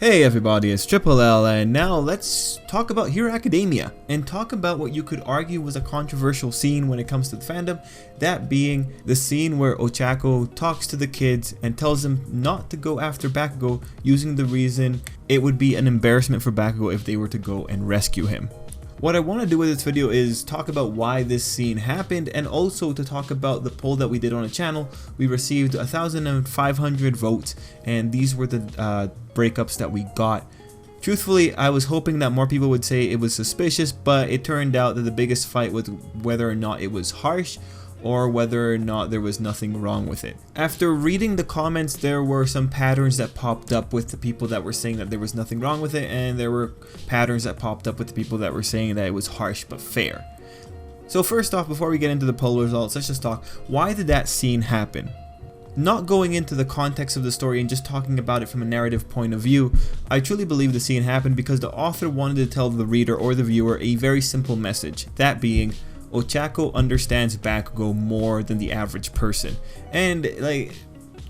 Hey everybody, it's Tripl-L, and now let's talk about Hero Academia and talk about what you could argue was a controversial scene when it comes to the fandom, that being the scene where Ochako talks to the kids and tells them not to go after Bakugo, using the reason it would be an embarrassment for Bakugo if they were to go and rescue him. What I want to do with this video is talk about why this scene happened, and also to talk about the poll that we did on the channel. We received 1,500 votes, and these were the breakups that we got. Truthfully, I was hoping that more people would say it was suspicious, but it turned out that the biggest fight was whether or not it was harsh or whether or not there was nothing wrong with it. After reading the comments, there were some patterns that popped up with the people that were saying that there was nothing wrong with it, and there were patterns that popped up with the people that were saying that it was harsh but fair. So first off, before we get into the poll results, let's just talk, why did that scene happen? Not going into the context of the story and just talking about it from a narrative point of view, I truly believe the scene happened because the author wanted to tell the reader or the viewer a very simple message, that being, Ochako understands Bakugo more than the average person. And like,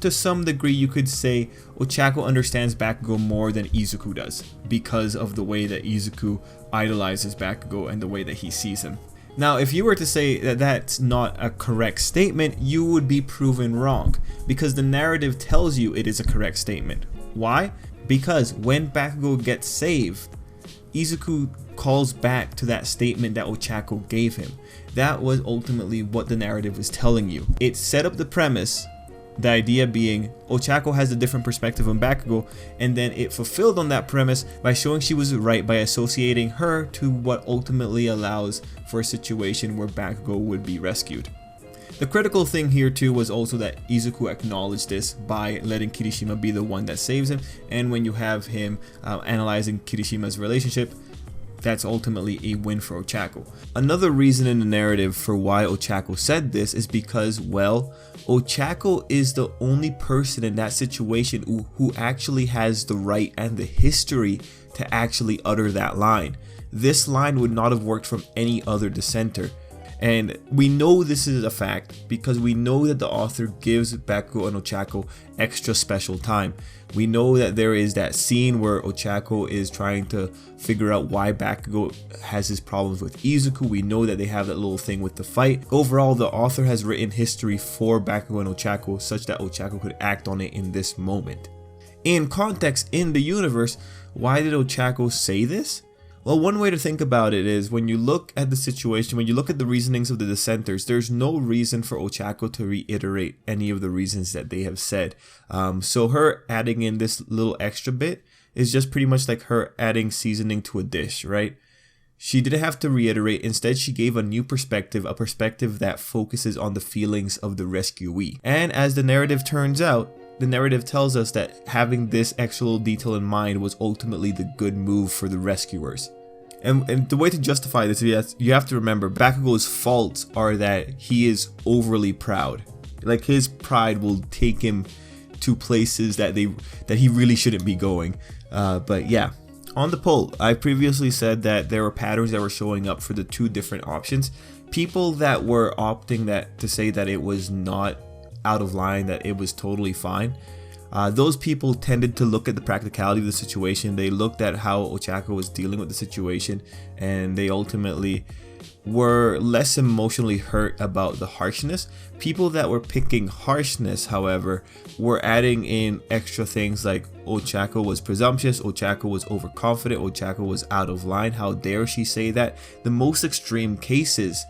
to some degree you could say Ochako understands Bakugo more than Izuku does, because of the way that Izuku idolizes Bakugo and the way that he sees him. Now, if you were to say that that's not a correct statement, you would be proven wrong, because the narrative tells you it is a correct statement. Why? Because when Bakugo gets saved, Izuku calls back to that statement that Ochako gave him. That was ultimately what the narrative was telling you. It set up the premise, the idea being Ochako has a different perspective on Bakugo, and then it fulfilled on that premise by showing she was right by associating her to what ultimately allows for a situation where Bakugo would be rescued. The critical thing here too was also that Izuku acknowledged this by letting Kirishima be the one that saves him, and when you have him analyzing Kirishima's relationship, that's ultimately a win for Ochako. Another reason in the narrative for why Ochako said this is because, well, Ochako is the only person in that situation who actually has the right and the history to actually utter that line. This line would not have worked from any other dissenter. And we know this is a fact because we know that the author gives Bakugo and Ochako extra special time. We know that there is that scene where Ochako is trying to figure out why Bakugo has his problems with Izuku. We know that they have that little thing with the fight. Overall, the author has written history for Bakugo and Ochako such that Ochako could act on it in this moment. In context, in the universe, why did Ochako say this? Well, one way to think about it is when you look at the situation, when you look at the reasonings of the dissenters, there's no reason for Ochako to reiterate any of the reasons that they have said. So her adding in this little extra bit is just pretty much like her adding seasoning to a dish, right? She didn't have to reiterate. Instead, she gave a new perspective, a perspective that focuses on the feelings of the rescuee. And as the narrative turns out, the narrative tells us that having this extra little detail in mind was ultimately the good move for the rescuers. And the way to justify this is you have to remember Bakugo's faults are that he is overly proud. Like, his pride will take him to places that he really shouldn't be going. But yeah, on the poll, I previously said that there were patterns that were showing up for the two different options. People that were opting to say that it was not out of line, that it was totally fine. Those people tended to look at the practicality of the situation. They looked at how Ochako was dealing with the situation, and they ultimately were less emotionally hurt about the harshness. People that were picking harshness, however, were adding in extra things like Ochako was presumptuous, Ochako was overconfident, Ochako was out of line, how dare she say that. The most extreme cases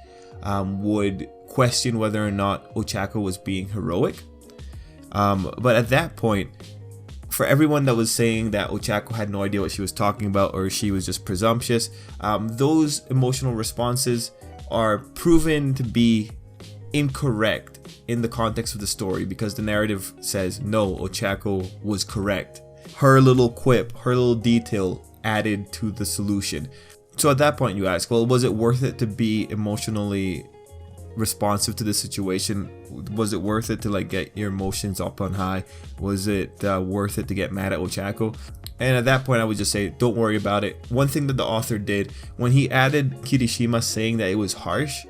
would question whether or not Ochako was being heroic. But at that point, for everyone that was saying that Ochako had no idea what she was talking about or she was just presumptuous, those emotional responses are proven to be incorrect in the context of the story, because the narrative says no, Ochako was correct. Her little quip, her little detail added to the solution. So at that point you ask, well, was it worth it to be emotionally responsive to the situation? Was it worth it to like get your emotions up on high? Was it worth it to get mad at Ochako? And at that point I would just say, don't worry about it. One thing that the author did when he added Kirishima saying that it was harsh,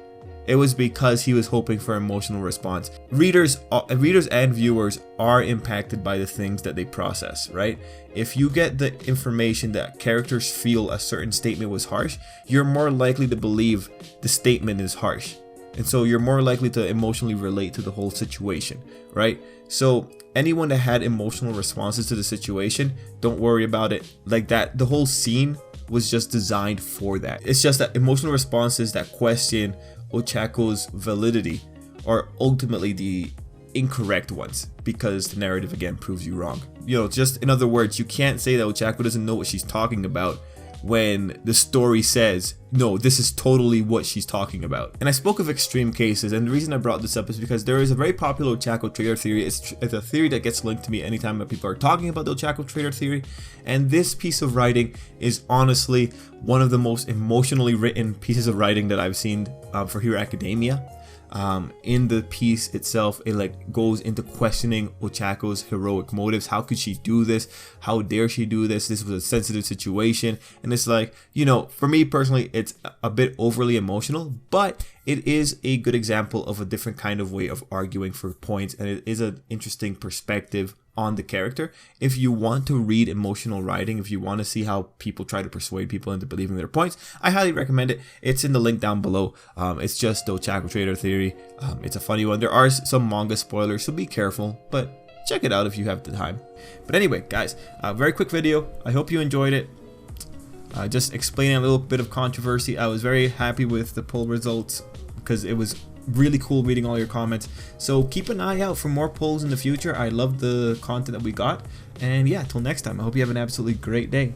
It was because he was hoping for emotional response. Readers and viewers are impacted by the things that they process, right? If you get the information that characters feel a certain statement was harsh, you're more likely to believe the statement is harsh. And so you're more likely to emotionally relate to the whole situation, right? So anyone that had emotional responses to the situation, don't worry about it. Like that, the whole scene was just designed for that. It's just that emotional responses that question Ochako's validity are ultimately the incorrect ones, because the narrative again proves you wrong. You know, just in other words, you can't say that Ochako doesn't know what she's talking about when the story says, no, this is totally what she's talking about. And I spoke of extreme cases, and the reason I brought this up is because there is a very popular Ochako Traitor Theory. It's a theory that gets linked to me anytime that people are talking about the Ochako Traitor Theory, and this piece of writing is honestly one of the most emotionally written pieces of writing that I've seen for Hero Academia. In the piece itself, it like goes into questioning Ochako's heroic motives. How could she do this? How dare she do this? This was a sensitive situation. And it's like, you know, for me personally, it's a bit overly emotional, but it is a good example of a different kind of way of arguing for points, and it is an interesting perspective on the character. If you want to read emotional writing, if you want to see how people try to persuade people into believing their points, I highly recommend it. It's in the link down below. It's just the Ochako Traitor Theory. It's a funny one. There are some manga spoilers, so be careful, but check it out if you have the time. But anyway, guys, very quick video. I hope you enjoyed it. Just explaining a little bit of controversy. I was very happy with the poll results because it was really cool reading all your comments. So keep an eye out for more polls in the future. I love the content that we got. And yeah, till next time, I hope you have an absolutely great day.